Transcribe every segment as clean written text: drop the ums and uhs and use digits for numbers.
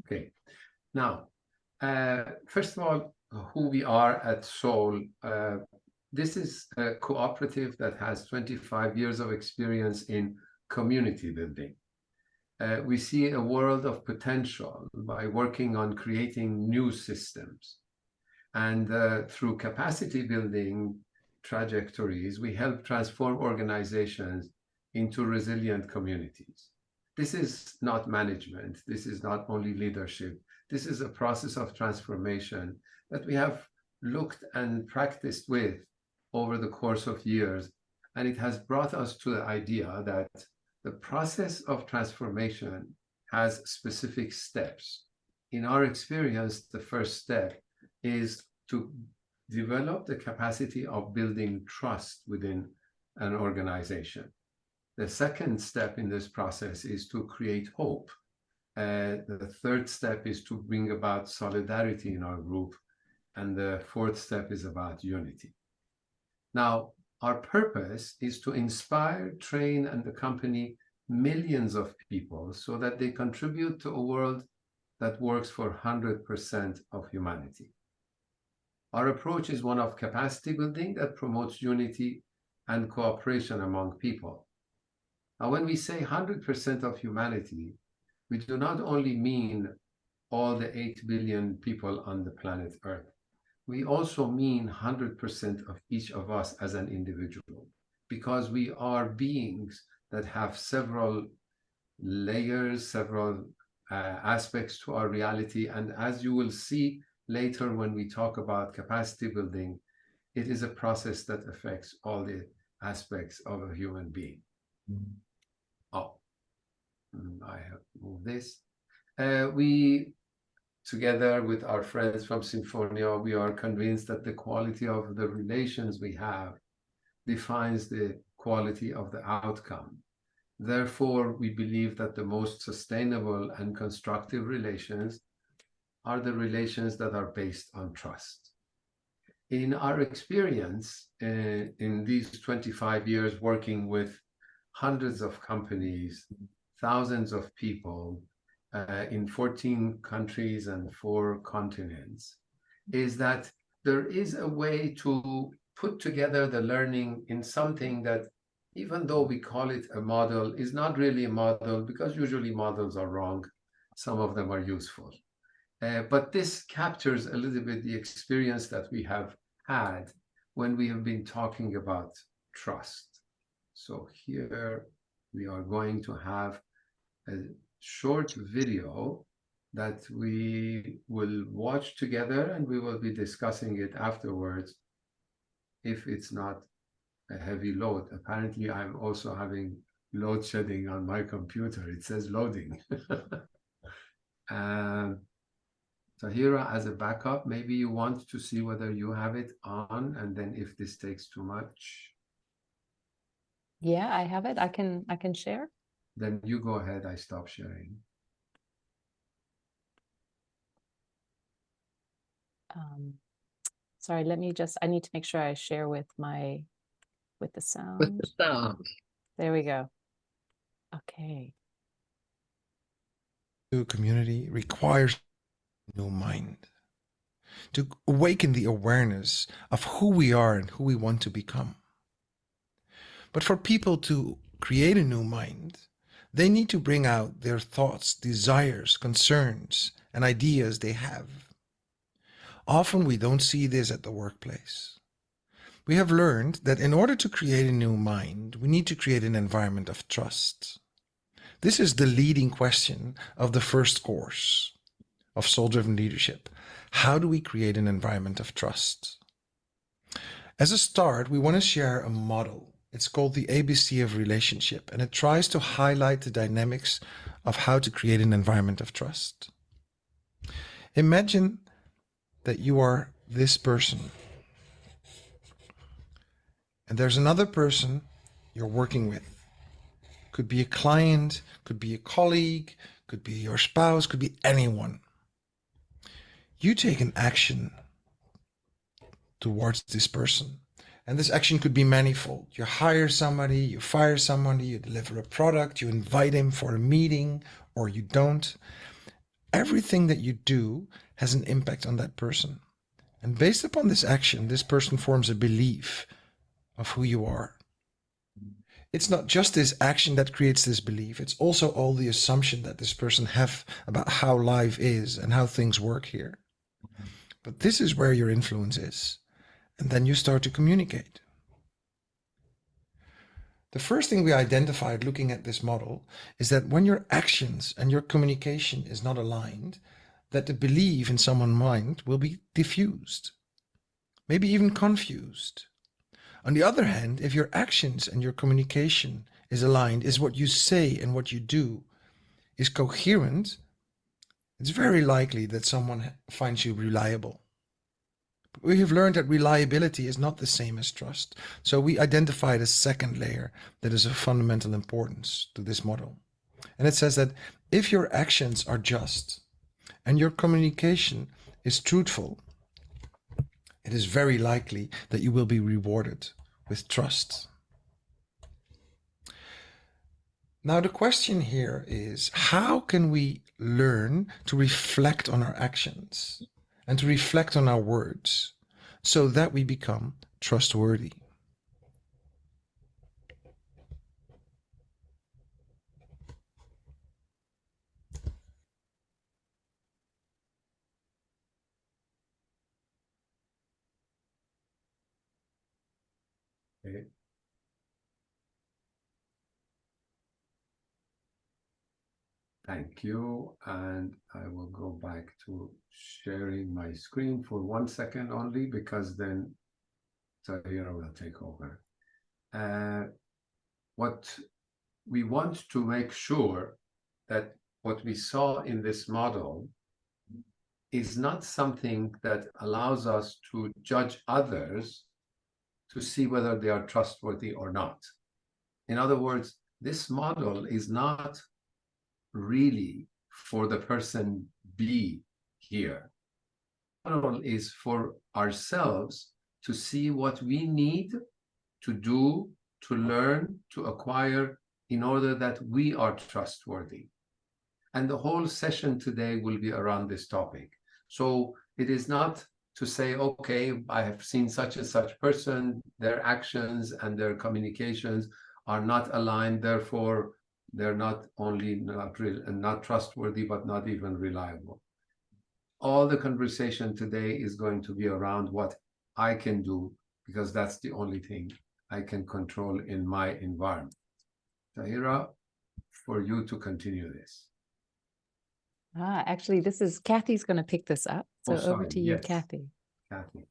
Okay. Now, first of all, who we are at Soul. This is a cooperative that has 25 years of experience in community building. We see a world of potential by working on creating new systems. And through capacity building trajectories, we help transform organizations into resilient communities. This is not management. This is not only leadership. This is a process of transformation that we have looked and practiced with over the course of years. And it has brought us to the idea that the process of transformation has specific steps. In our experience, the first step is to develop the capacity of building trust within an organization. The second step in this process is to create hope. The third step is to bring about solidarity in our group. And the fourth step is about unity. Now, our purpose is to inspire, train, and accompany millions of people so that they contribute to a world that works for 100% of humanity. Our approach is one of capacity building that promotes unity and cooperation among people. Now, when we say 100% of humanity, we do not only mean all the 8 billion people on the planet Earth. We also mean 100% of each of us as an individual, because we are beings that have several layers, several aspects to our reality. And as you will see later when we talk about capacity building, it is a process that affects all the aspects of a human being. Oh, I have moved this. We, together with our friends from Sinfonia, we are convinced that the quality of the relations we have defines the quality of the outcome. Therefore, we believe that the most sustainable and constructive relations are the relations that are based on trust. In our experience, in these 25 years working with hundreds of companies, thousands of people in 14 countries and 4 continents, is that there is a way to put together the learning in something that, even though we call it a model, is not really a model, because usually models are wrong. Some of them are useful. But this captures a little bit the experience that we have had when we have been talking about trust. So here we are going to have a short video that we will watch together, and we will be discussing it afterwards if it's not a heavy load. Apparently, I'm also having load shedding on my computer. It says loading. Tahira, as a backup, maybe you want to see whether you have it on, and then if this takes too much. Yeah, I have it. I can share. Then you go ahead. I stop sharing. Sorry, let me just, I need to make sure I share with the sound. With the sound. There we go. Okay. Community requires a new mind to awaken the awareness of who we are and who we want to become. But for people to create a new mind, they need to bring out their thoughts, desires, concerns, and ideas they have. Often we don't see this at the workplace. We have learned that in order to create a new mind, we need to create an environment of trust. This is the leading question of the first course of soul-driven leadership. How do we create an environment of trust? As a start, we want to share a model. It's called the ABC of relationship, and it tries to highlight the dynamics of how to create an environment of trust. Imagine that you are this person, and there's another person you're working with. Could be a client, could be a colleague, could be your spouse, could be anyone. You take an action towards this person, and this action could be manifold. You hire somebody, you fire somebody, you deliver a product, you invite him for a meeting, or you don't. everything that you do has an impact on that person. And based upon this action, this person forms a belief of who you are. It's not just this action that creates this belief, it's also all the assumption that this person have about how life is and how things work here. But this is where your influence is. And then you start to communicate. The first thing we identified looking at this model is that when your actions and your communication is not aligned, that the belief in someone's mind will be diffused, maybe even confused. On the other hand, if your actions and your communication is aligned, is what you say and what you do is coherent, it's very likely that someone finds you reliable. We have learned that reliability is not the same as trust. So we identified a second layer that is of fundamental importance to this model. And it says that if your actions are just and your communication is truthful, it is very likely that you will be rewarded with trust. Now, the question here is, how can we learn to reflect on our actions and to reflect on our words so that we become trustworthy? Okay. Thank you. And I will go back to sharing my screen for 1 second only, because then Tahira will take over. What we want to make sure that what we saw in this model is not something that allows us to judge others to see whether they are trustworthy or not. In other words, this model is not really for the person B here. The model is for ourselves to see what we need to do, to learn, to acquire in order that we are trustworthy. And the whole session today will be around this topic. So it is not to say, okay, I have seen such and such person, their actions and their communications are not aligned, therefore they're not only not trustworthy, but not even reliable. All the conversation today is going to be around what I can do, because that's the only thing I can control in my environment. Tahira, for you to continue this. Actually, this is Kathy's going to pick this up. So Oh, sorry. over to you, Yes. Kathy. Kathy.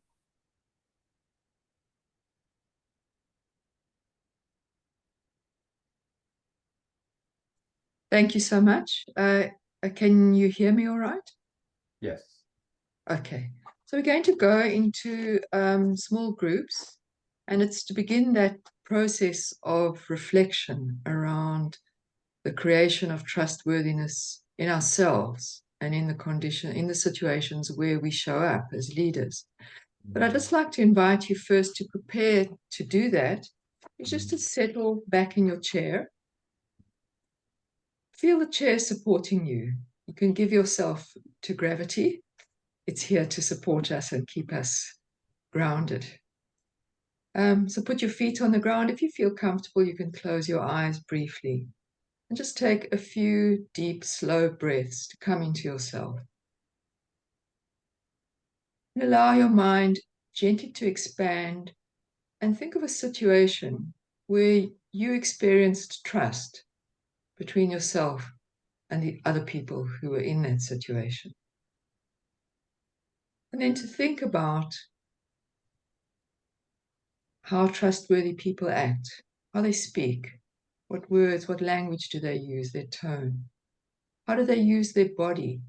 Thank you so much. Can you hear me all right? Yes. Okay. So we're going to go into small groups, and it's to begin that process of reflection around the creation of trustworthiness in ourselves and in the situations where we show up as leaders. But I'd just like to invite you first to prepare to do that, is just to settle back in your chair. Feel the chair supporting you. You can give yourself to gravity. It's here to support us and keep us grounded. So put your feet on the ground. If you feel comfortable, you can close your eyes briefly and just take a few deep, slow breaths to come into yourself. And allow your mind gently to expand and think of a situation where you experienced trust between yourself and the other people who were in that situation. And then to think about how trustworthy people act, how they speak, what words, what language do they use, their tone, how do they use their body,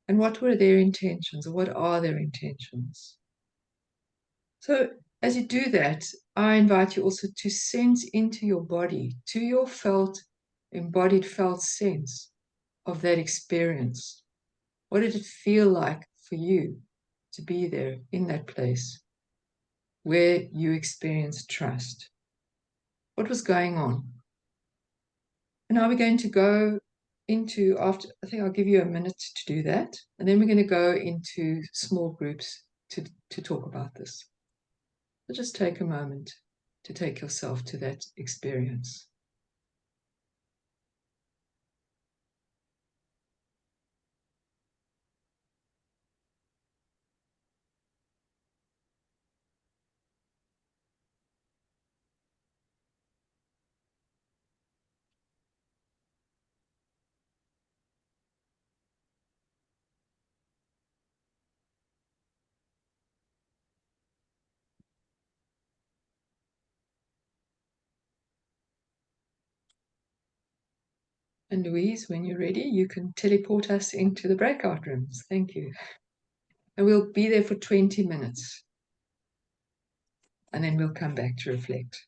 and what were their intentions, or what are their intentions. So as you do that, I invite you also to sense into your body, to your embodied felt sense of that experience. What did it feel like for you to be there in that place where you experienced trust? What was going on? And now we're going to go into, after, I think I'll give you a minute to do that. And then we're going to go into small groups to talk about this. So just take a moment to take yourself to that experience. And Louise, when you're ready, you can teleport us into the breakout rooms. Thank you. And we'll be there for 20 minutes. And then we'll come back to reflect.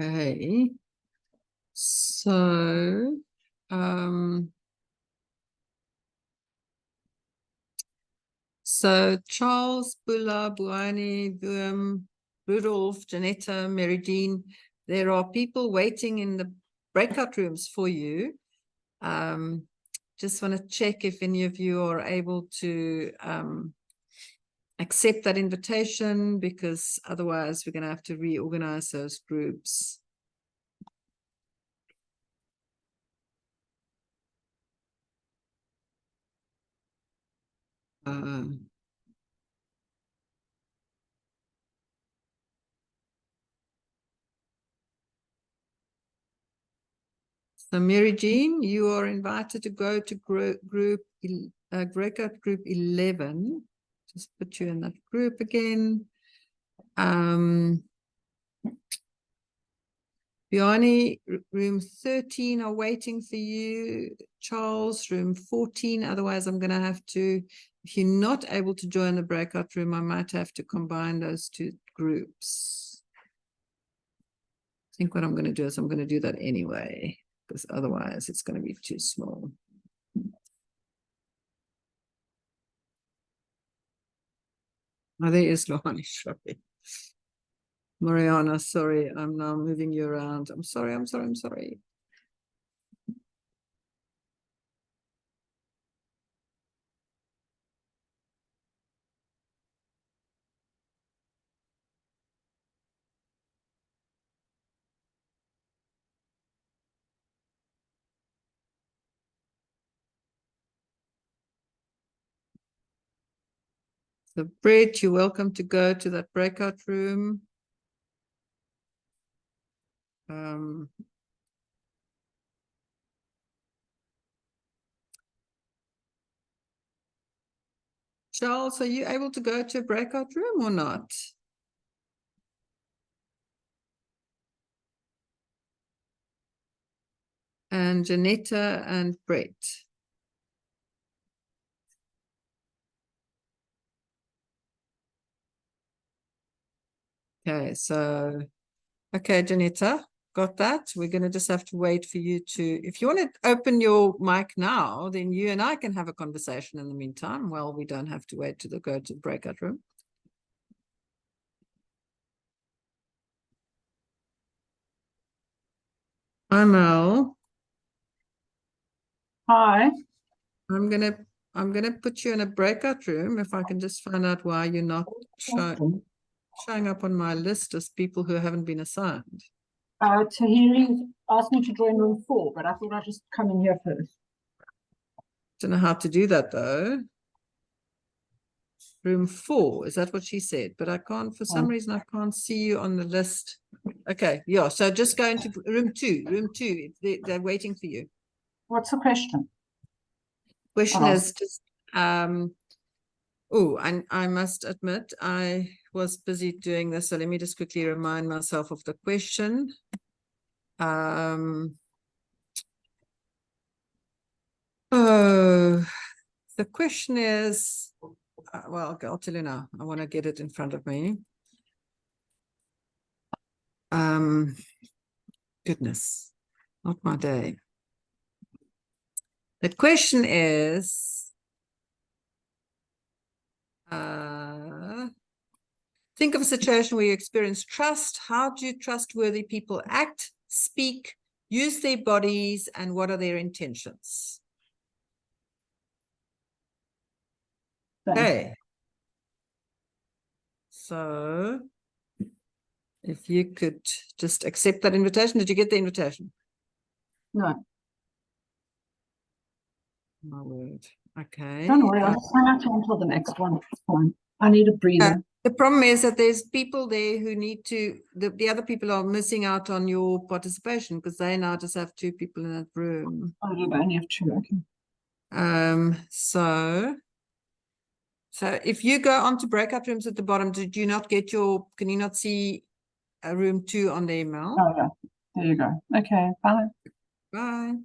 Okay. So, Charles, Bula, Buani, Boom, Rudolph, Janetta, Mary Jean, there are people waiting in the breakout rooms for you. Just want to check if any of you are able to accept that invitation, because otherwise we're going to have to reorganize those groups. So Mary Jean, you are invited to go to breakout group 11. Just put you in that group again. Biani, room 13 are waiting for you. Charles, room 14. Otherwise, I'm going to have to, if you're not able to join the breakout room, I might have to combine those two groups. I think what I'm going to do is I'm going to do that anyway, because otherwise it's going to be too small. Oh, there is Lohani, sorry. Mariana, sorry, I'm now moving you around. I'm sorry. So Brett, you're welcome to go to that breakout room. Charles, are you able to go to a breakout room or not? And Janetta and Brett. Okay, so, okay, Janetta, got that. We're going to just have to wait for you to, if you want to open your mic now, then you and I can have a conversation in the meantime. Well, we don't have to wait to go to the breakout room. Hi, Mel. Hi. I'm gonna put you in a breakout room if I can just find out why you're not showing up on my list as people who haven't been assigned. Tahiri asked me to join room 4, but I thought I'd just come in here first. Don't know how to do that though. Room 4, is that what she said? But I can't, for some Right. reason, I can't see you on the list. Okay, yeah, so just go into room 2. Room 2, they're waiting for you. What's the question? Question Oh. is just, oh, and I must admit, I was busy doing this, so let me just quickly remind myself of the question. Oh, the question is, well, I'll tell you now. I want to get it in front of me. Goodness, not my day. The question is, think of a situation where you experience trust. How do trustworthy people act, speak, use their bodies, and what are their intentions? Okay. So if you could just accept that invitation. Did you get the invitation? No, My word. Okay. don't worry. I'll just hang out until the next one. It's fine. I need a breather. The problem is that there's people there who need to, the other people are missing out on your participation because they now just have 2 people in that room. I do only have 2. Okay. So if you go onto breakout rooms at the bottom, did you not get can you not see a room 2 on the email? Oh yeah. There you go. Okay. Bye. Bye.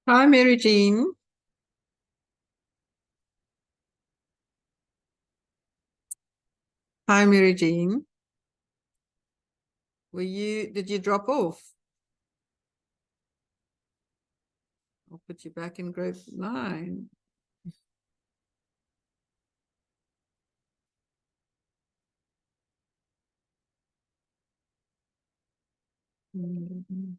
Hi, Mary Jean. Hi, Mary Jean. Did you drop off? I'll put you back in group 9. Mhm.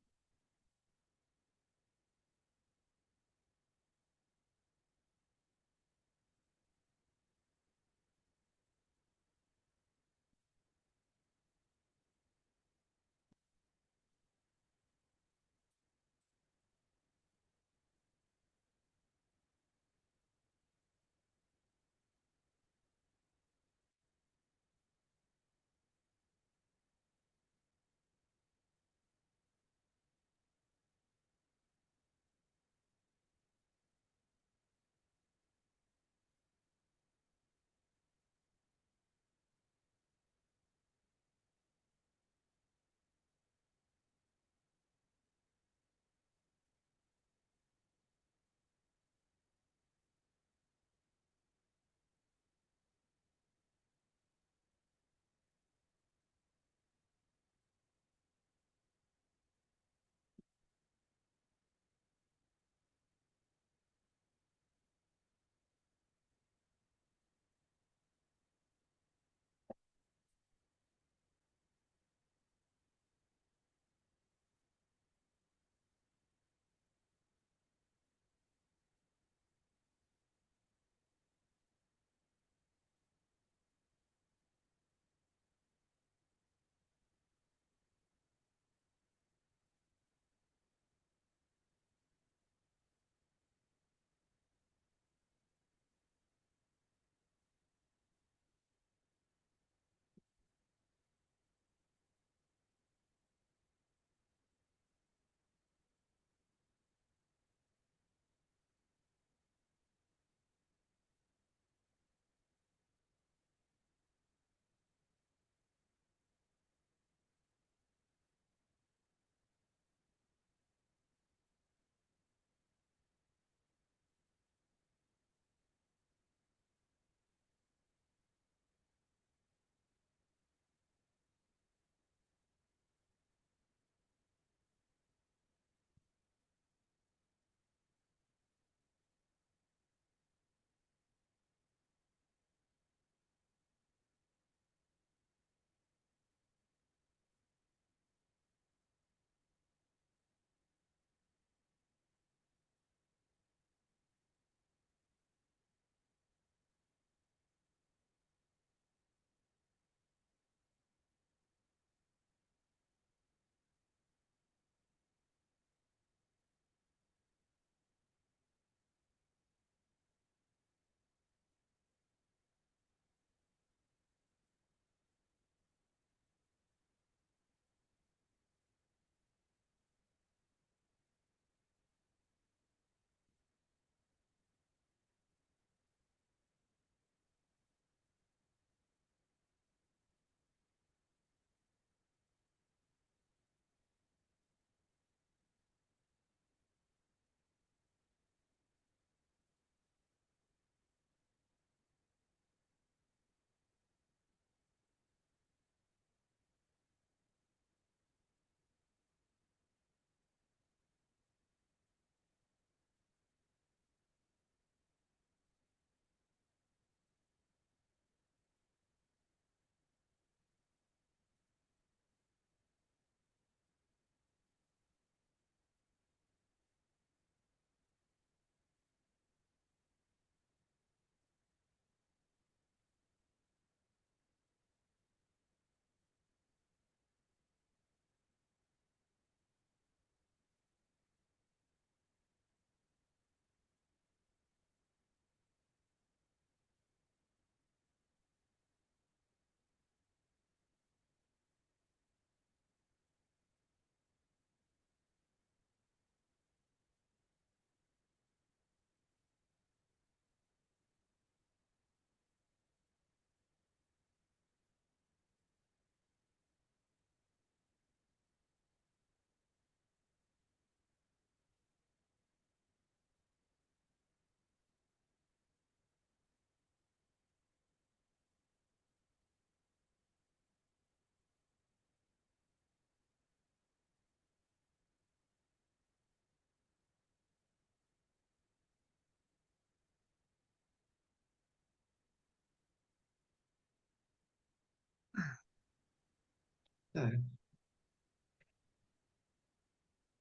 So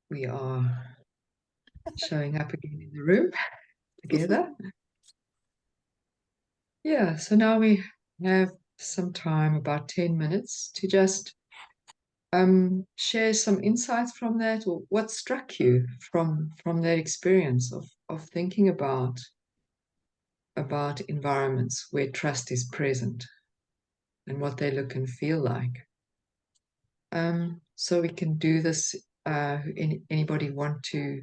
we are showing up again in the room together. Yeah, so now we have some time, about 10 minutes, to just share some insights from that, or what struck you from that experience of thinking about environments where trust is present and what they look and feel like. So we can do this. Anybody want to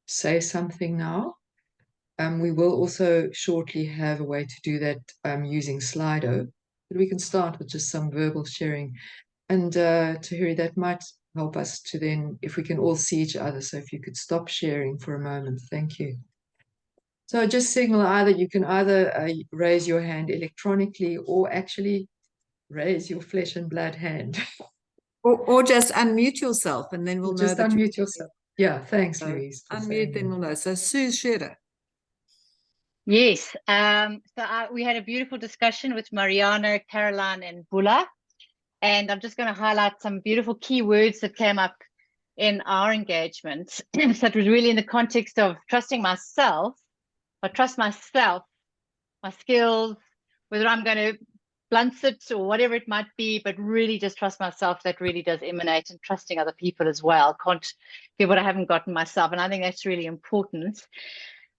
say something now? We will also shortly have a way to do that using Slido, but we can start with just some verbal sharing. And Tahiri, that might help us to then, if we can all see each other. So if you could stop sharing for a moment, thank you. So just signal you can either raise your hand electronically or actually raise your flesh and blood hand. Or just unmute yourself and then we'll know Just that unmute yourself. Yeah, thanks, So Louise. for unmute, saying then that. we'll know. So Sue Scherer. Yes, we had a beautiful discussion with Mariana, Caroline, and Bula, and I'm just going to highlight some beautiful key words that came up in our engagement. So it was really in the context of trusting myself. I trust myself, my skills, whether I'm going to blunt it or whatever it might be, but really just trust myself. That really does emanate, and trusting other people as well. Can't give what I haven't gotten myself, and I think that's really important.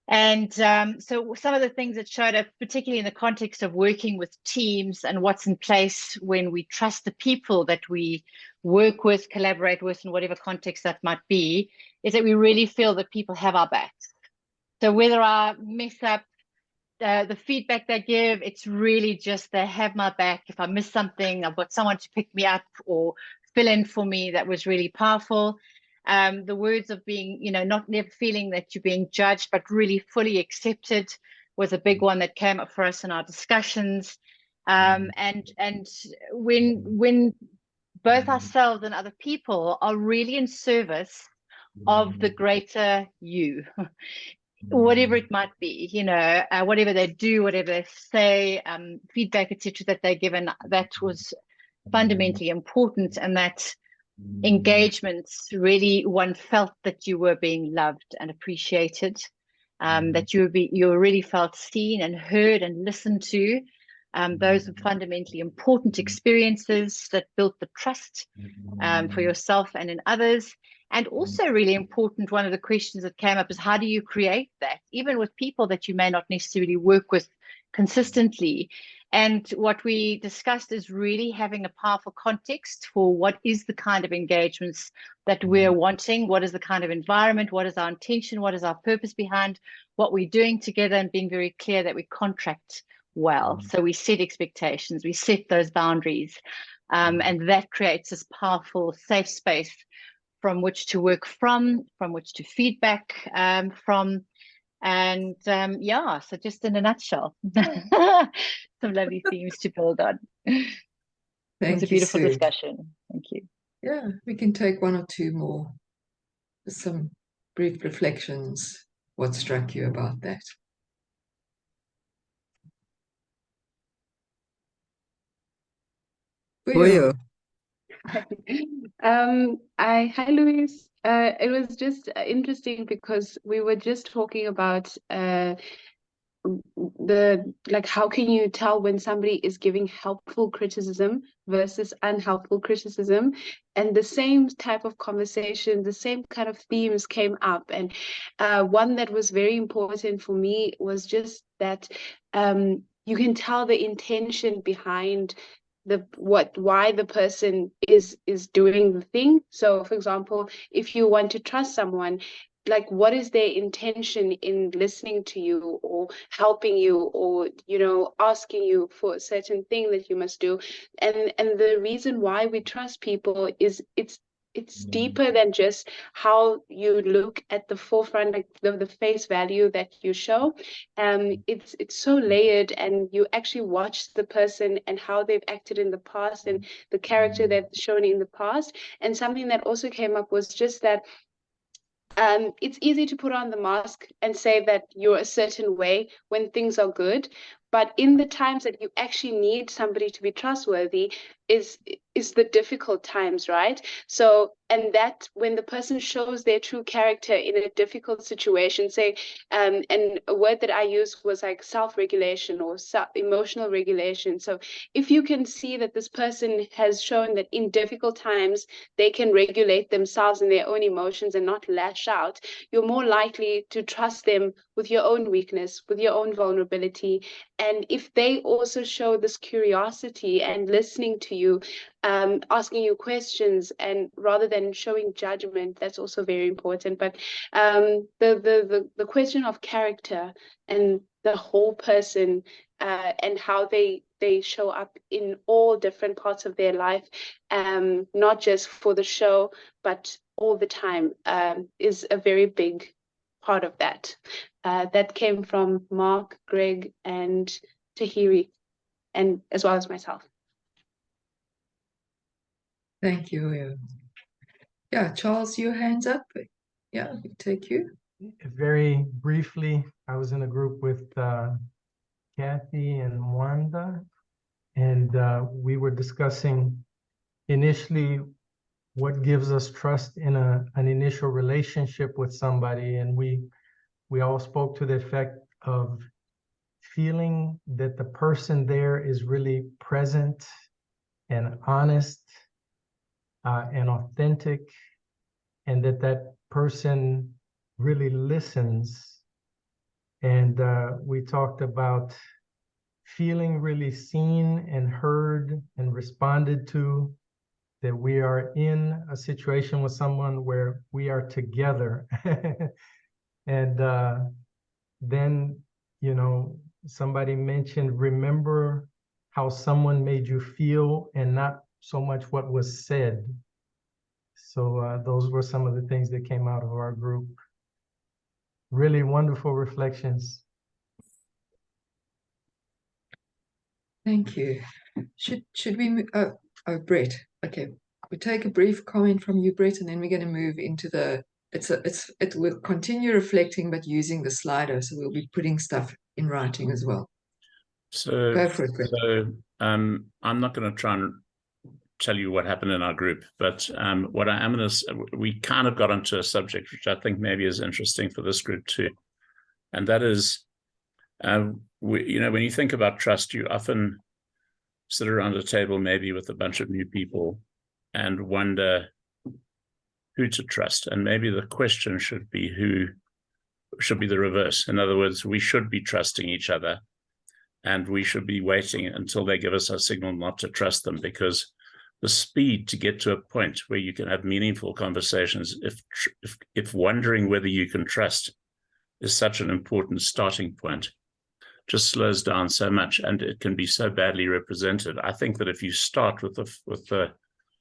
And so some of the things that showed up, particularly in the context of working with teams and what's in place when we trust the people that we work with, collaborate with, in whatever context that might be, is that we really feel that people have our backs. So whether I mess up, the feedback they give, it's really just they have my back. If I miss something, I've got someone to pick me up or fill in for me. That was really powerful. The words of being, not never feeling that you're being judged, but really fully accepted was a big one that came up for us in our discussions. And when both ourselves and other people are really in service of the greater you, whatever it might be, whatever they do, whatever they say, feedback, etc., that they're given, that was fundamentally important, and that engagements really, one felt that you were being loved and appreciated, that you really felt seen and heard and listened to. Those are fundamentally important experiences that built the trust for yourself and in others. And also really important, one of the questions that came up is, how do you create that, even with people that you may not necessarily work with consistently? And what we discussed is really having a powerful context for what is the kind of engagements that we're wanting, what is the kind of environment, what is our intention, what is our purpose behind what we're doing together, and being very clear that we contract well. So we set expectations, we set those boundaries, and that creates this powerful, safe space from which to work from which to feedback from. And so just in a nutshell, some lovely themes to build on. It was a beautiful discussion. Thank you. Yeah, we can take one or two more. Some brief reflections. What struck you about that? Boyo. Hi, Louise. It was just interesting because we were just talking about how can you tell when somebody is giving helpful criticism versus unhelpful criticism, and the same type of conversation, the same kind of themes came up. And one that was very important for me was just that you can tell the intention behind why the person is doing the thing. So for example, if you want to trust someone, like, what is their intention in listening to you or helping you, or asking you for a certain thing that you must do? And the reason why we trust people is it's deeper than just how you look at the forefront, like the face value that you show. It's so layered, and you actually watch the person and how they've acted in the past and the character they've shown in the past. And something that also came up was just that it's easy to put on the mask and say that you're a certain way when things are good, But in the times that you actually need somebody to be trustworthy is the difficult times, right? So, and that when the person shows their true character in a difficult situation, say, and a word that I used was like self-regulation or emotional regulation. So if you can see that this person has shown that in difficult times, they can regulate themselves and their own emotions and not lash out, you're more likely to trust them with your own weakness, with your own vulnerability. And if they also show this curiosity and listening to you, asking you questions, and rather than showing judgment, that's also very important. But the question of character and the whole person, and how they show up in all different parts of their life, not just for the show, but all the time, is a very big part of that. That came from Mark, Greg, and Tahiri, and as well as myself. Thank you. Yeah, Charles, your hands up. Yeah, we take you. Very briefly, I was in a group with Kathy and Wanda, and we were discussing initially what gives us trust in an initial relationship with somebody, and we all spoke to the effect of feeling that the person there is really present and honest and authentic, and that person really listens. And we talked about feeling really seen and heard and responded to, that we are in a situation with someone where we are together. And then, you know, somebody mentioned, remember how someone made you feel and not so much what was said. So those were some of the things that came out of our group. Really wonderful reflections. Thank you. Should we oh, Brett. Okay. We take a brief comment from you, Brett, and then we're going to move into the it will continue reflecting but using the Slido, so we'll be putting stuff in writing as well. So go for it, Brett. I'm not going to try and tell you what happened in our group, but what I am going to, we kind of got onto a subject which I think maybe is interesting for this group too, and that is, you know, when you think about trust, you often sit around a table maybe with a bunch of new people and wonder who to trust, and maybe the question should be the reverse. In other words, we should be trusting each other, and we should be waiting until they give us a signal not to trust them, because the speed to get to a point where you can have meaningful conversations, if wondering whether you can trust is such an important starting point, just slows down so much, and it can be so badly represented. I think that if you start with the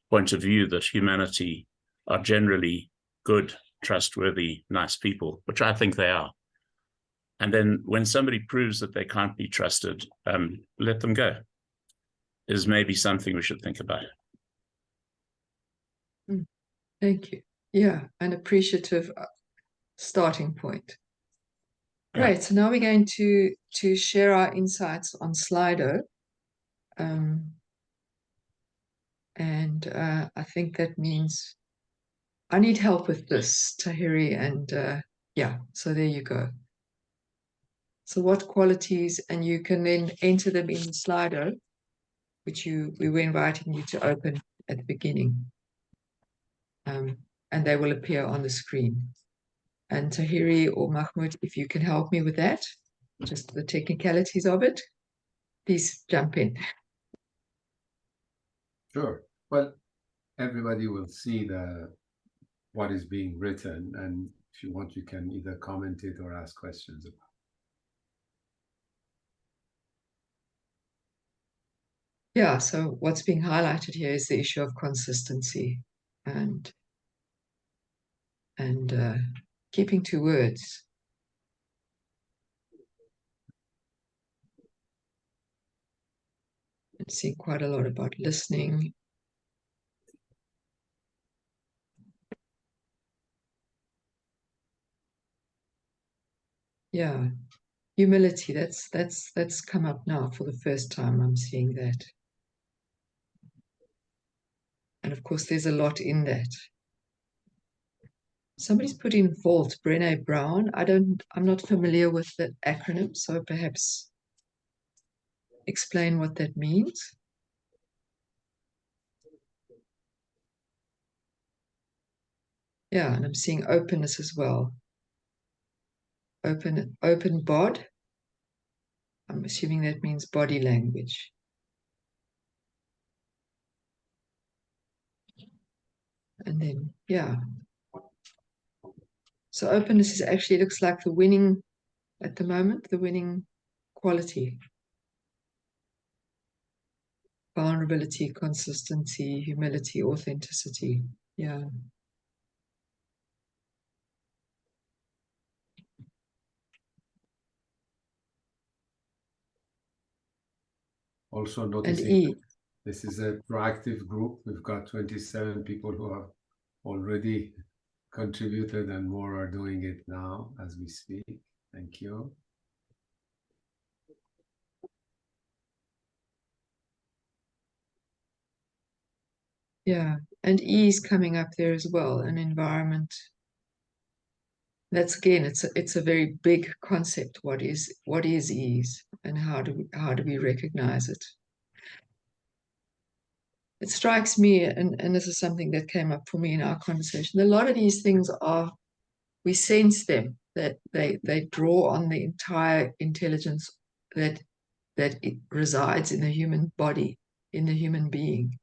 point of view that humanity are generally good, trustworthy, nice people, which I think they are, and then when somebody proves that they can't be trusted, let them go, is maybe something we should think about. Thank you. Yeah, an appreciative starting point. Great. Yeah. So now we're going to share our insights on Slido. And I think that means I need help with this, Tahiri, and yeah, so there you go. So what qualities, and you can then enter them in Slido, which we were inviting you to open at the beginning. And they will appear on the screen. And Tahiri or Mahmoud, if you can help me with that, just the technicalities of it, please jump in. Sure. Well, everybody will see what is being written, and if you want, you can either comment it or ask questions about it. Yeah, so what's being highlighted here is the issue of consistency and keeping to words. Let's see quite a lot about listening. Yeah, Humility, that's come up now for the first time. I'm seeing that. And of course, there's a lot in that. Somebody's put in vault, Brené Brown. I'm not familiar with the acronym, so perhaps explain what that means. Yeah, and I'm seeing openness as well. Open bod. I'm assuming that means body language. And then, yeah. So openness is actually looks like the winning, at the moment, the winning quality. Vulnerability, consistency, humility, authenticity. Yeah. Also And noticing E. this is a proactive group. We've got 27 people who have already contributed, and more are doing it now as we speak. Thank you. Yeah, and E is coming up there as well, an environment. That's again, it's a very big concept. What is ease, and how do we recognize it? It strikes me, and this is something that came up for me in our conversation. A lot of these things are, we sense them, that they draw on the entire intelligence that it resides in the human body, in the human being.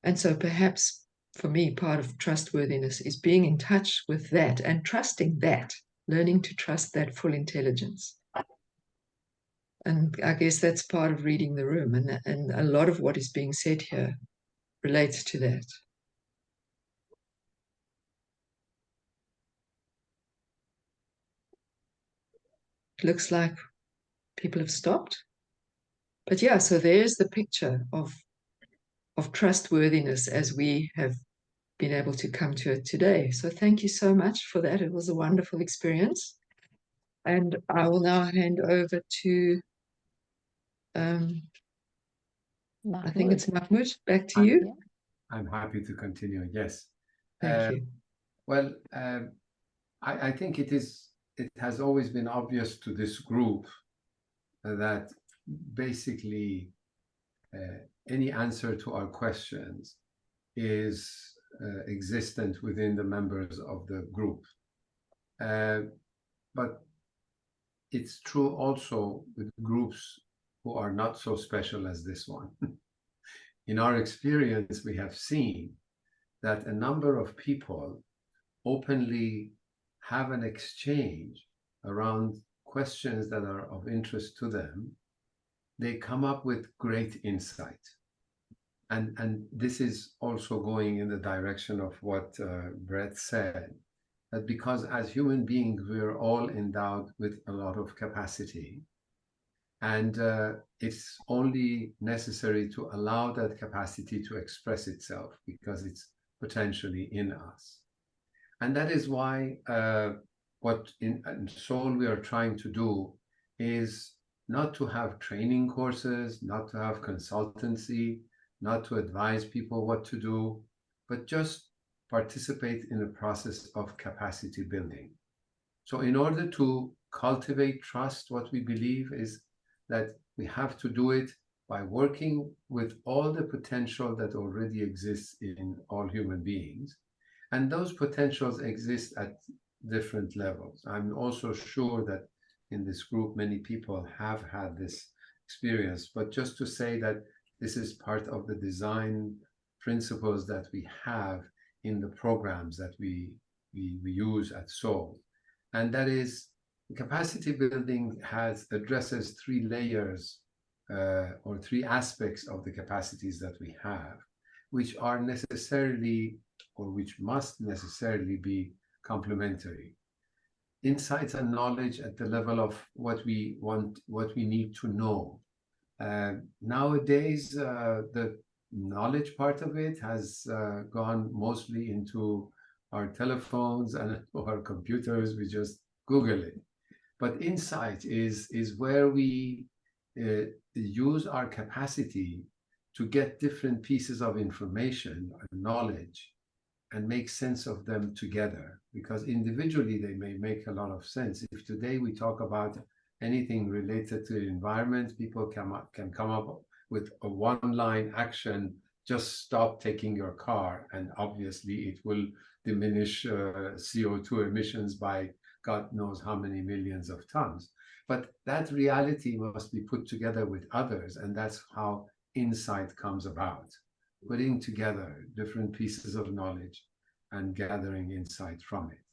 And so perhaps for me, part of trustworthiness is being in touch with that and trusting that, learning to trust that full intelligence. And I guess that's part of reading the room, and a lot of what is being said here relates to that. It looks like people have stopped. But yeah, so there's the picture of trustworthiness as we have been able to come to it today. So thank you so much for that. It was a wonderful experience. And I will now hand over to, I think it's Mahmoud, back to you. Yeah. I'm happy to continue. Yes. Thank you. Well, I think it has always been obvious to this group that basically any answer to our questions is existent within the members of the group. But it's true also with groups who are not so special as this one. In our experience, we have seen that a number of people openly have an exchange around questions that are of interest to them. They come up with great insight. And this is also going in the direction of what Brett said, that because as human beings, we're all endowed with a lot of capacity. And it's only necessary to allow that capacity to express itself because it's potentially in us. And that is why what in Soul we are trying to do is not to have training courses, not to have consultancy, not to advise people what to do, but just participate in the process of capacity building. So in order to cultivate trust, what we believe is that we have to do it by working with all the potential that already exists in all human beings. And those potentials exist at different levels. I'm also sure that in this group, many people have had this experience, but just to say that this is part of the design principles that we have in the programs that we use at Soul. And that is, capacity building addresses three layers or three aspects of the capacities that we have, which are necessarily, or which must necessarily be complementary. Insights and knowledge at the level of what we want, what we need to know. Nowadays, the knowledge part of it has gone mostly into our telephones and our computers. We just Google it. But insight is where we use our capacity to get different pieces of information and knowledge and make sense of them together, because individually they may make a lot of sense. If today we talk about anything related to the environment, people can come up with a one-line action: just stop taking your car, and obviously it will diminish CO2 emissions by God knows how many millions of tons. But that reality must be put together with others, and that's how insight comes about: putting together different pieces of knowledge and gathering insight from it.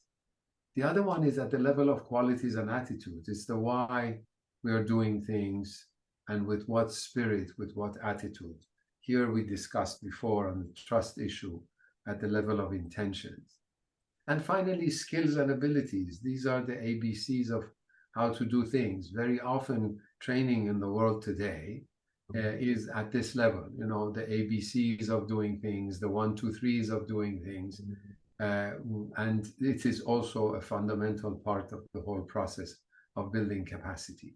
The other one is at the level of qualities and attitudes. It's the why we are doing things, and with what spirit, with what attitude. Here we discussed before on the trust issue at the level of intentions. And finally, skills and abilities. These are the ABCs of how to do things. Very often, training in the world today is at this level. You know, the ABCs of doing things, the 1, 2, 3s of doing things. And it is also a fundamental part of the whole process of building capacity.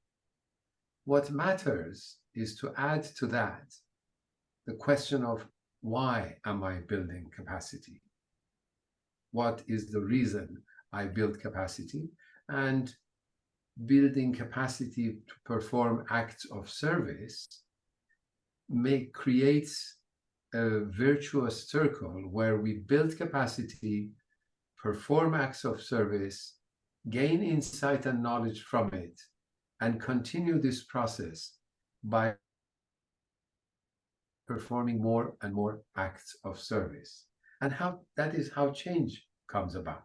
What matters is to add to that the question of, why am I building capacity? What is the reason I build capacity? And building capacity to perform acts of service creates a virtuous circle where we build capacity, perform acts of service, gain insight and knowledge from it, and continue this process by performing more and more acts of service. And that is how change comes about.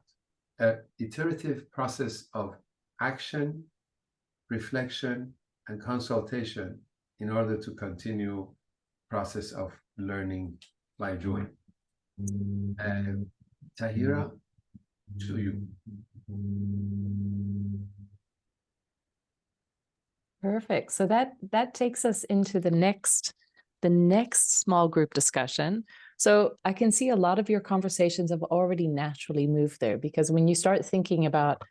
An iterative process of action, reflection, and consultation in order to continue process of learning by doing. Tahira, to you. Perfect. So that takes us into the next small group discussion. So I can see a lot of your conversations have already naturally moved there, because when you start thinking about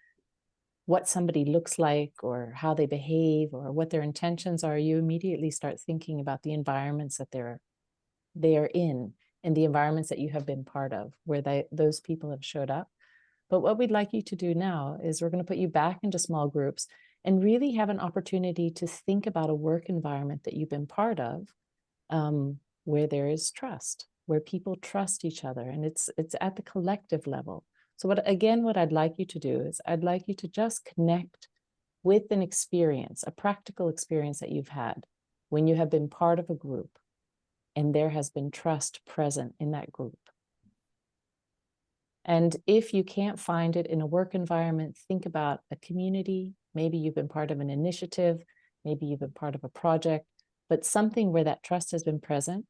what somebody looks like or how they behave or what their intentions are, you immediately start thinking about the environments that they are in and the environments that you have been part of, where those people have showed up. But what we'd like you to do now is we're going to put you back into small groups and really have an opportunity to think about a work environment that you've been part of, where there is trust, where people trust each other, and it's at the collective level. So what I'd like you to do is I'd like you to just connect with an experience, a practical experience that you've had when you have been part of a group and there has been trust present in that group. And if you can't find it in a work environment, think about a community. Maybe you've been part of an initiative, maybe you've been part of a project, but something where that trust has been present,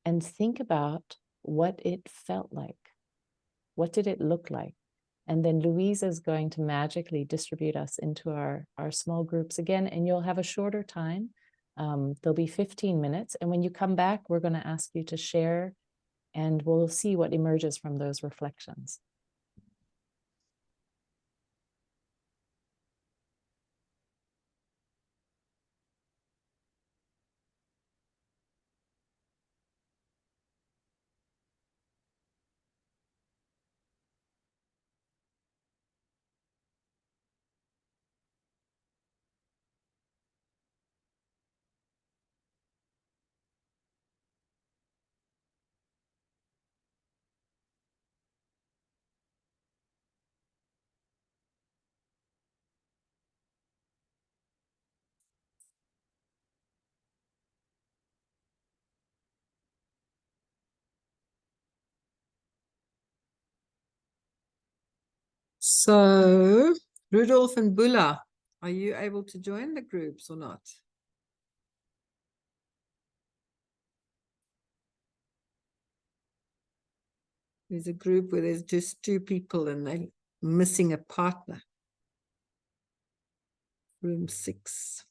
and think about what it felt like. What did it look like? And then Louisa is going to magically distribute us into our small groups again, and you'll have a shorter time. There'll be 15 minutes. And when you come back, we're going to ask you to share, and we'll see what emerges from those reflections. So, Rudolph and Bula, are you able to join the groups or not? There's a group where there's just 2 people and they're missing a partner. Room 6.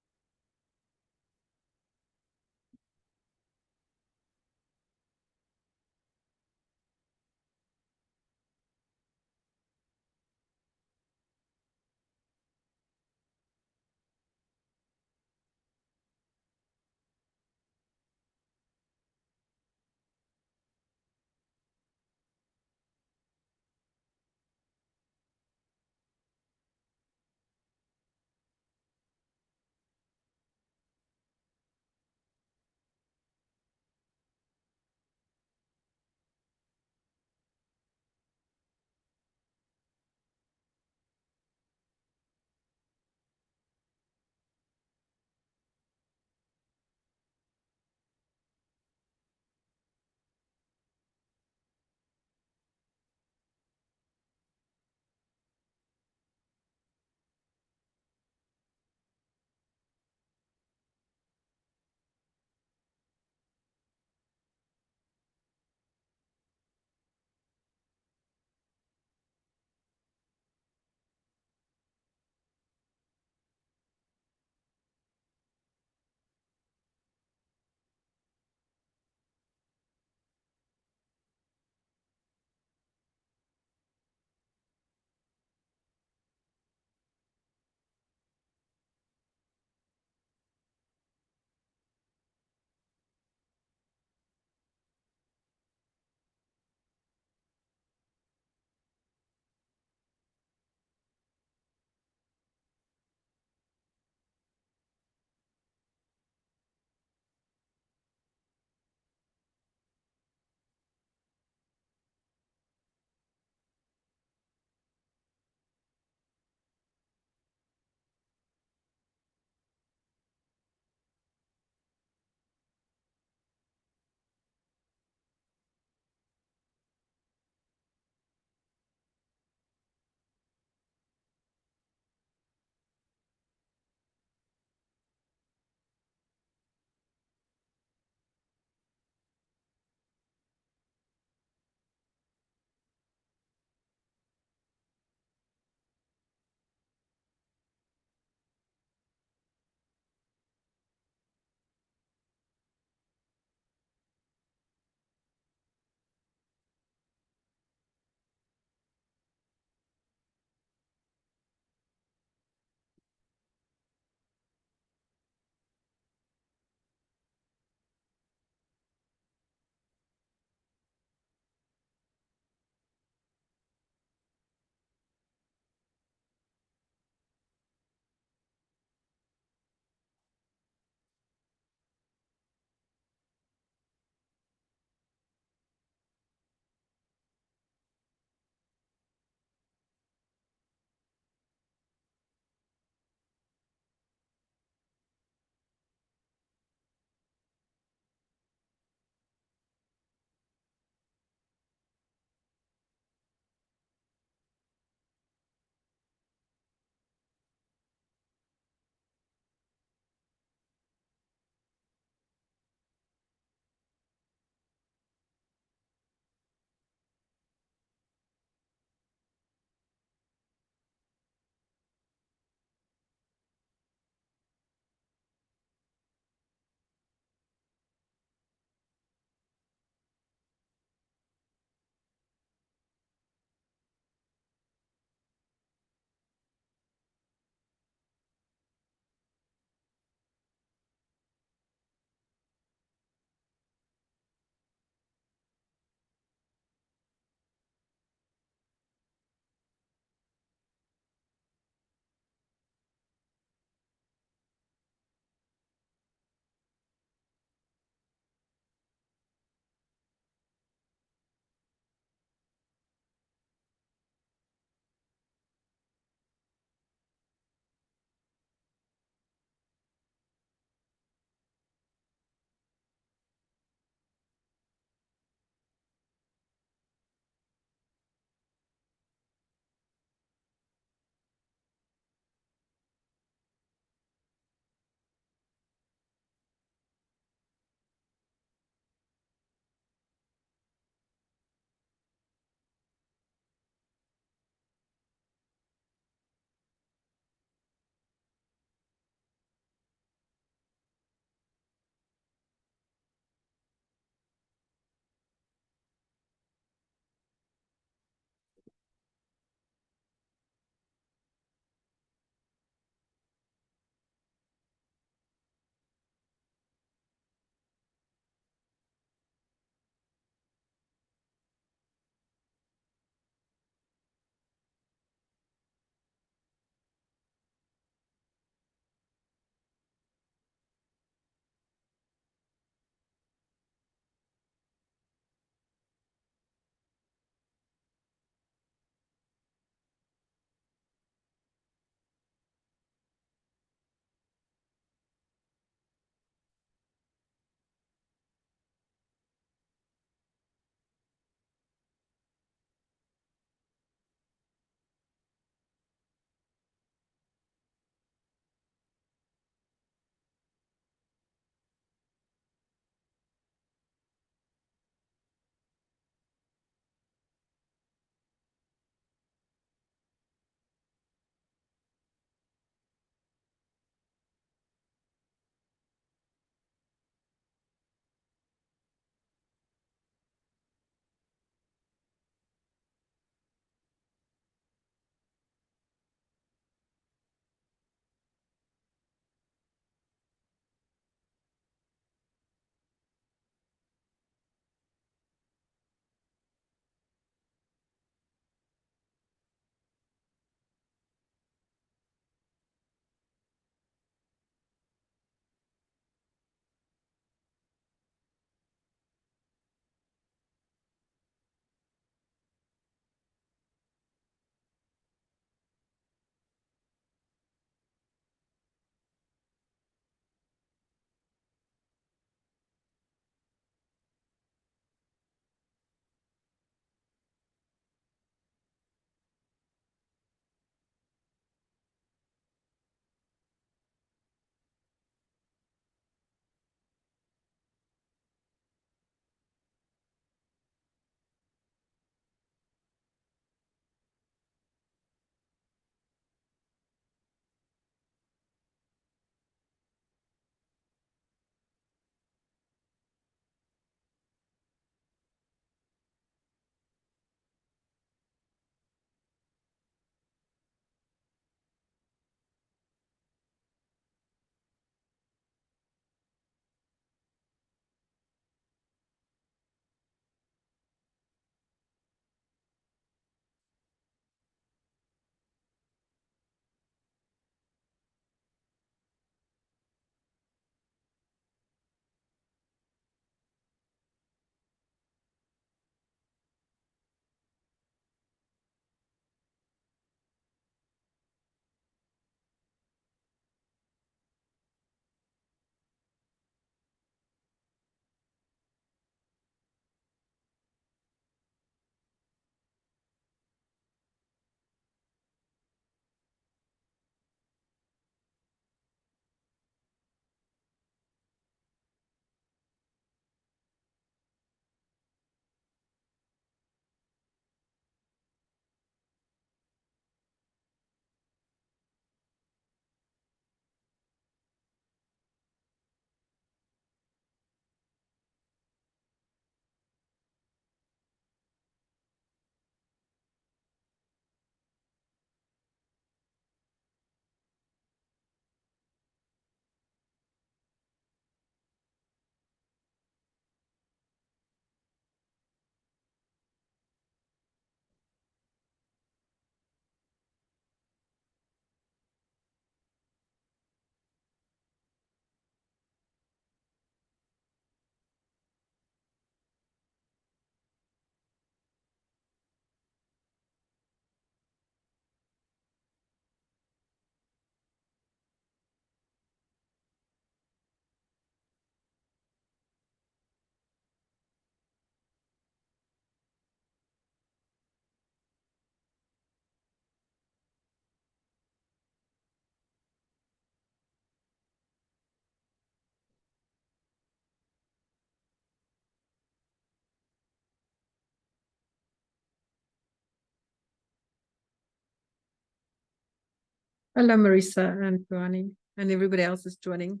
Hello, Marisa and Tuani, and everybody else is joining.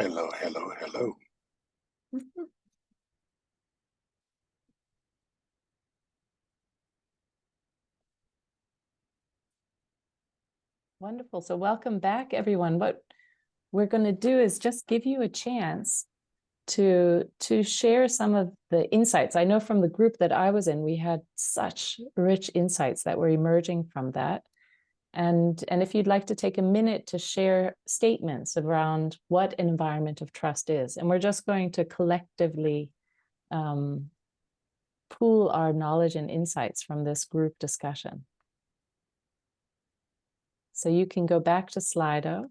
Hello, hello, hello. Wonderful. So welcome back, everyone. What we're going to do is just give you a chance to share some of the insights. I know from the group that I was in, we had such rich insights that were emerging from that. And if you'd like to take a minute to share statements around what an environment of trust is, and we're just going to collectively pool our knowledge and insights from this group discussion. So you can go back to Slido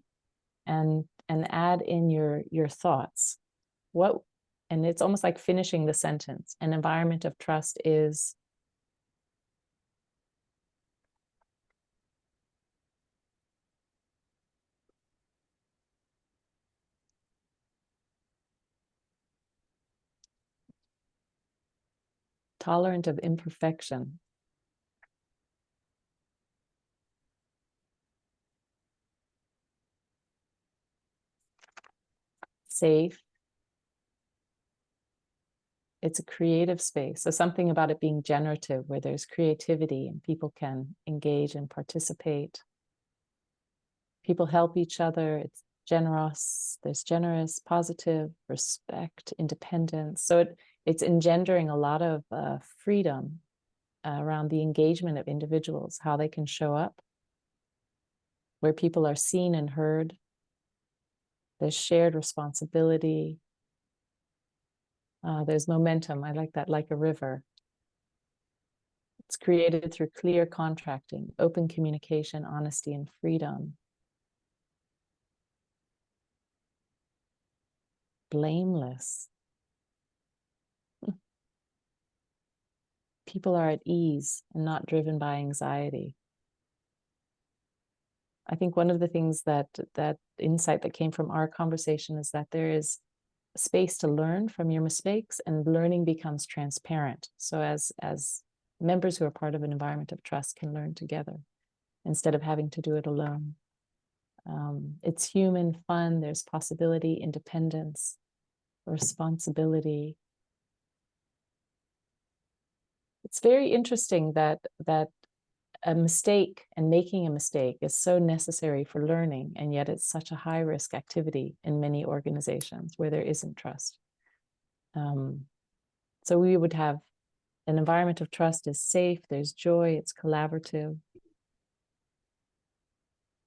and add in your thoughts. And it's almost like finishing the sentence. An environment of trust is tolerant of imperfection, safe. It's a creative space. So something about it being generative, where there's creativity and people can engage and participate. People help each other. It's generous. There's generous, positive, respect, independence. So it's engendering a lot of freedom around the engagement of individuals, how they can show up, where people are seen and heard. There's shared responsibility. There's momentum. I like that, like a river. It's created through clear contracting, open communication, honesty, and freedom. Blameless. People are at ease and not driven by anxiety. I think one of the things that insight that came from our conversation is that there is space to learn from your mistakes, and learning becomes transparent. So as members who are part of an environment of trust can learn together instead of having to do it alone. It's human, fun, there's possibility, independence, responsibility. It's very interesting that a mistake and making a mistake is so necessary for learning, and yet it's such a high-risk activity in many organizations where there isn't trust. So we would have an environment of trust is safe, there's joy, it's collaborative.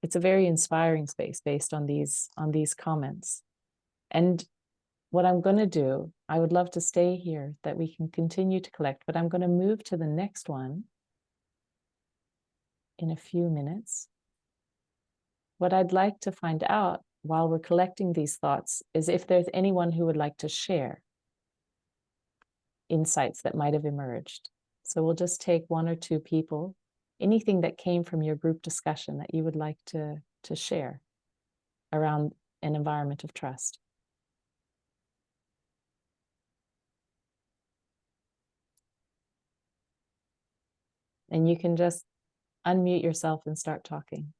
It's a very inspiring space based on these comments. And what I'm going to do, I would love to stay here that we can continue to collect, but I'm going to move to the next one in a few minutes. What I'd like to find out while we're collecting these thoughts is if there's anyone who would like to share insights that might have emerged. So we'll just take one or two people, anything that came from your group discussion that you would like to share around an environment of trust. And you can just unmute yourself and start talking.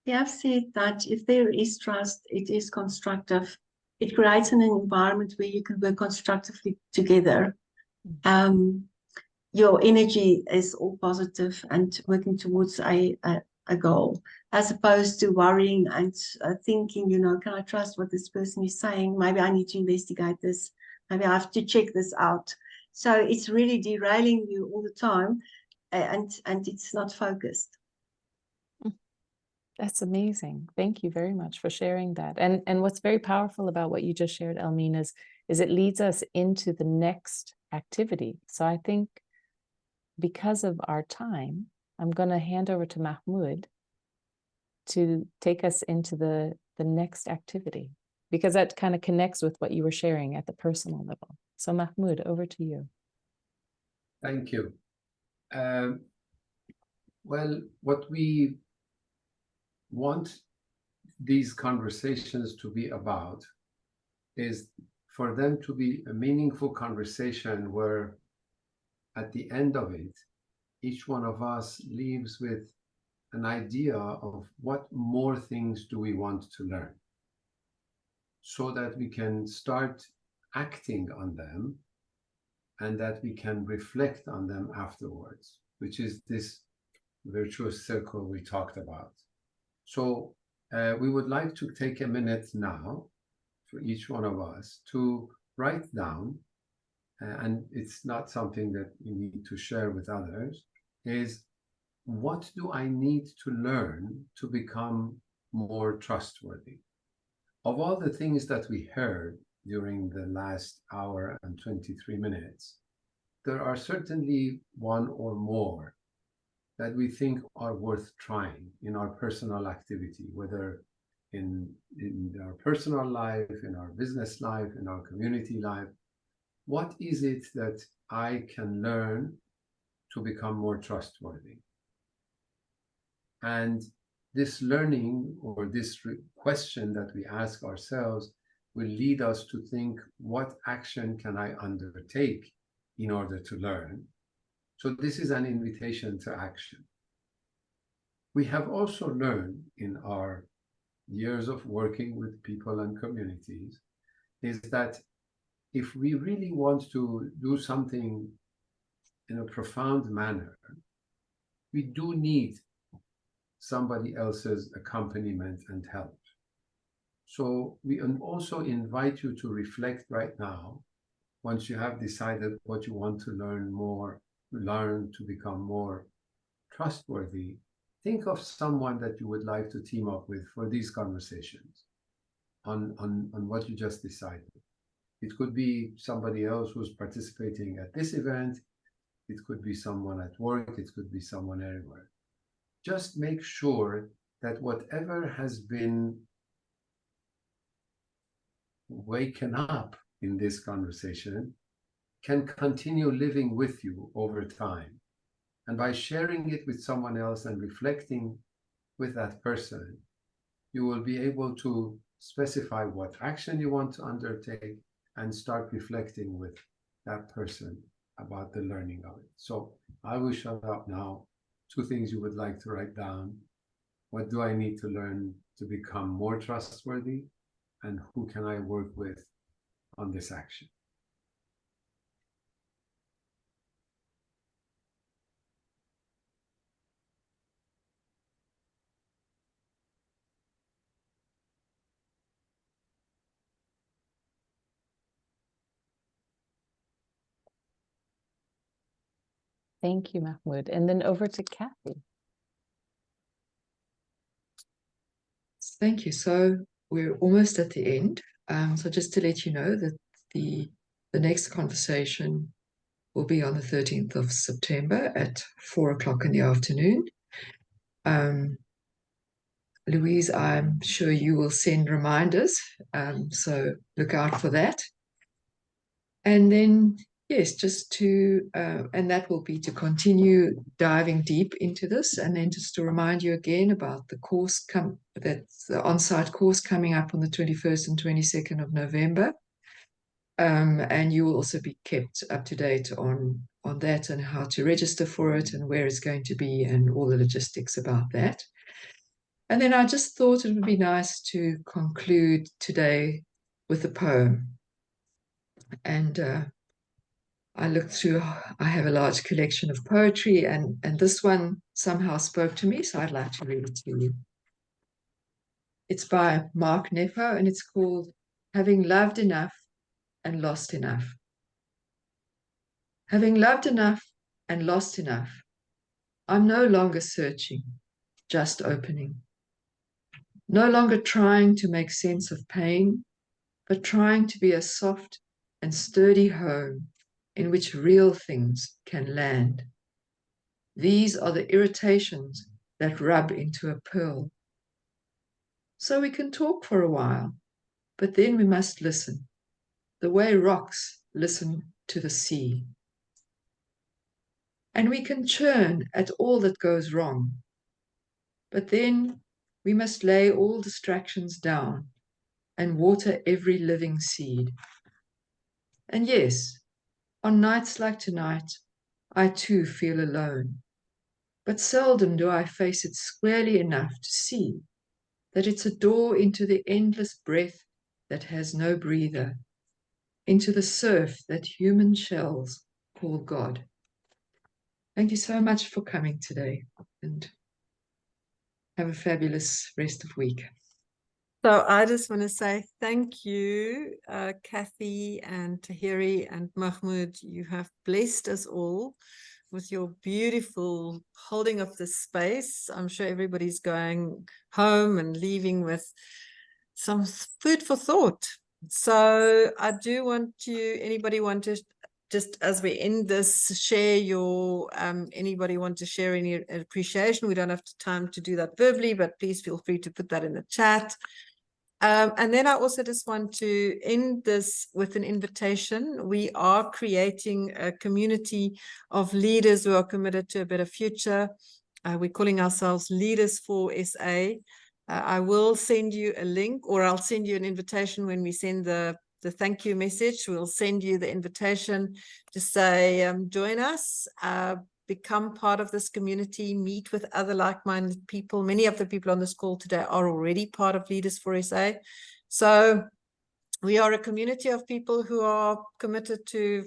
We have said that if there is trust, it is constructive. It creates an environment where you can work constructively together. Your energy is all positive and working towards a goal, as opposed to worrying and thinking, can I trust what this person is saying? Maybe I need to investigate this. Maybe I have to check this out. So it's really derailing you all the time, and it's not focused. That's amazing. Thank you very much for sharing that. And what's very powerful about what you just shared, Elmine, is it leads us into the next activity. So I think because of our time, I'm going to hand over to Mahmoud to take us into the next activity, because that kind of connects with what you were sharing at the personal level. So Mahmoud, over to you. Thank you. Well, what we want these conversations to be about is for them to be a meaningful conversation where at the end of it, each one of us leaves with an idea of what more things do we want to learn, so that we can start acting on them and that we can reflect on them afterwards, which is this virtuous circle we talked about. So we would like to take a minute now for each one of us to write down, and it's not something that you need to share with others, is what do I need to learn to become more trustworthy? Of all the things that we heard during the last hour and 23 minutes, there are certainly one or more that we think are worth trying in our personal activity, whether in our personal life, in our business life, in our community life. What is it that I can learn to become more trustworthy? And this learning, or this question that we ask ourselves, will lead us to think, what action can I undertake in order to learn? So this is an invitation to action. We have also learned in our years of working with people and communities is that if we really want to do something in a profound manner, we do need somebody else's accompaniment and help. So we also invite you to reflect right now, once you have decided what you want to learn to become more trustworthy, think of someone that you would like to team up with for these conversations on what you just decided. It could be somebody else who's participating at this event. It could be someone at work. It could be someone everywhere. Just make sure that whatever has been waken up in this conversation can continue living with you over time. And by sharing it with someone else and reflecting with that person, you will be able to specify what action you want to undertake and start reflecting with that person about the learning of it. So I will shut up now. 2 things you would like to write down. What do I need to learn to become more trustworthy? And who can I work with on this action? Thank you, Mahmoud. And then over to Kathy. Thank you. So we're almost at the end. So just to let you know that the next conversation will be on the 13th of September at 4 o'clock in the afternoon. Louise, I'm sure you will send reminders, so look out for that. And then, yes, just to, and that will be to continue diving deep into this, and then just to remind you again about the course, that's the on-site course coming up on the 21st and 22nd of November. And you will also be kept up to date on that and how to register for it and where it's going to be and all the logistics about that. And then I just thought it would be nice to conclude today with a poem. And I looked through, I have a large collection of poetry, and this one somehow spoke to me, so I'd like to read it to you. It's by Mark Nepo, and it's called Having Loved Enough and Lost Enough. Having loved enough and lost enough, I'm no longer searching, just opening. No longer trying to make sense of pain, but trying to be a soft and sturdy home in which real things can land. These are the irritations that rub into a pearl. So we can talk for a while, but then we must listen, the way rocks listen to the sea. and we can churn at all that goes wrong. But then we must lay all distractions down and water every living seed. And yes, on nights like tonight, I too feel alone. But seldom do I face it squarely enough to see that it's a door into the endless breath that has no breather, into the surf that human shells call God. Thank you so much for coming today, and have a fabulous rest of week. So I just want to say thank you, Kathy and Tahiri and Mahmoud. You have blessed us all with your beautiful holding of this space. I'm sure everybody's going home and leaving with some food for thought. So I do want you, anybody want to, just as we end this, share your, anybody want to share any appreciation? We don't have time to do that verbally, but please feel free to put that in the chat. And then I also just want to end this with an invitation. We are creating a community of leaders who are committed to a better future. We're calling ourselves Leaders for SA. I will send you a link, or I'll send you an invitation when we send the thank you message. We'll send you the invitation to say, join us. Become part of this community, meet with other like-minded people. Many of the people on this call today are already part of Leaders for SA. So we are a community of people who are committed to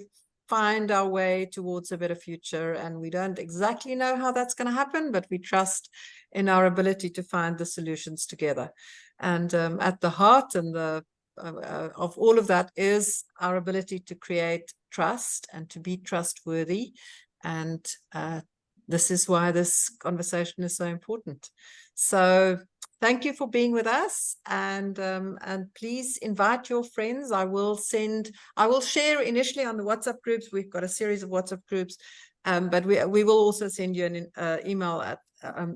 find our way towards a better future. And we don't exactly know how that's going to happen, but we trust in our ability to find the solutions together. And at the heart and the of all of that is our ability to create trust and to be trustworthy. And this is why this conversation is so important. So thank you for being with us, and please invite your friends. I will share initially on the WhatsApp groups. We've got a series of WhatsApp groups, but we will also send you an email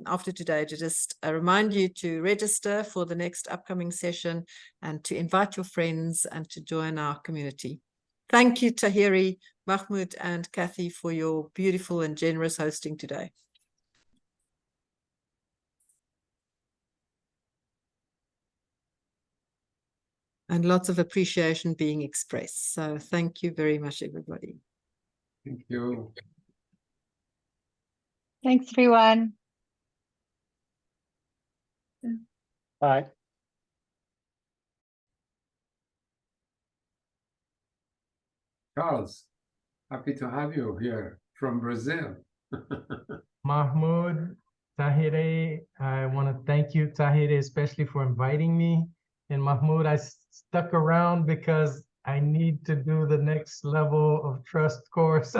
after today to just remind you to register for the next upcoming session and to invite your friends and to join our community. Thank you, Tahiri, Mahmoud, and Kathy, for your beautiful and generous hosting today. And lots of appreciation being expressed. So thank you very much, everybody. Thank you. Thanks, everyone. Bye. Charles, happy to have you here from Brazil. Mahmoud, Tahiri, I want to thank you, Tahiri, especially for inviting me. And Mahmoud, I stuck around because I need to do the next level of trust course.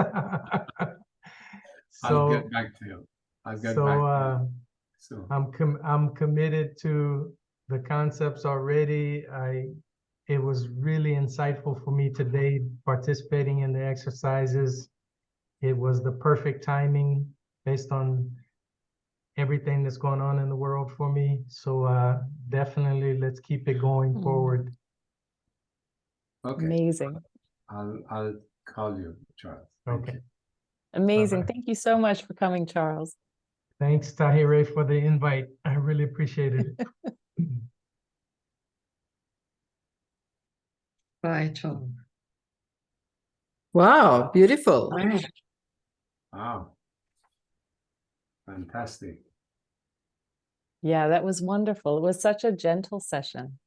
I'll get back to you. I'll get back to you. So I'm committed to the concepts already. It was really insightful for me today participating in the exercises. It was the perfect timing based on everything that's going on in the world for me. So definitely let's keep it going forward. okay. Amazing. I'll call you, Charles. Okay. You. Amazing. Bye-bye. Thank you so much for coming, Charles. Thanks, Tahiri, for the invite. I really appreciate it. Bye, Charles. Wow, beautiful. Wow. Fantastic. Yeah, that was wonderful. It was such a gentle session.